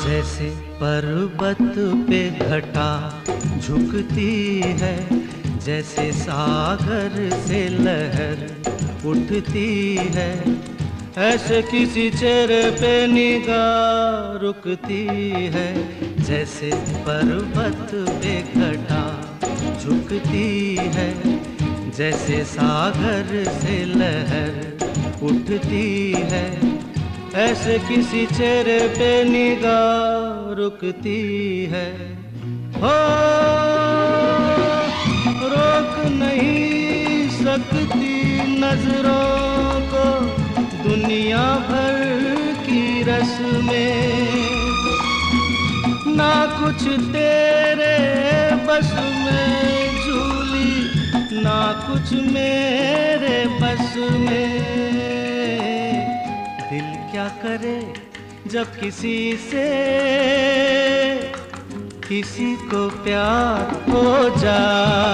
जैसे पर्वत पे घटा झुकती है, जैसे सागर से लहर उठती है, ऐसे किसी चेहरे पे निगाह रुकती है। जैसे पर्वत पे घटा झुकती है, जैसे सागर से लहर उठती है, ऐसे किसी चेहरे पे निगाह रुकती है। हो रोक नहीं सकती नजरों को दुनिया भर की रस्में, ना कुछ तेरे बस में झूली, ना कुछ मेरे बस में। दिल क्या करे जब किसी से किसी को प्यार हो जाए।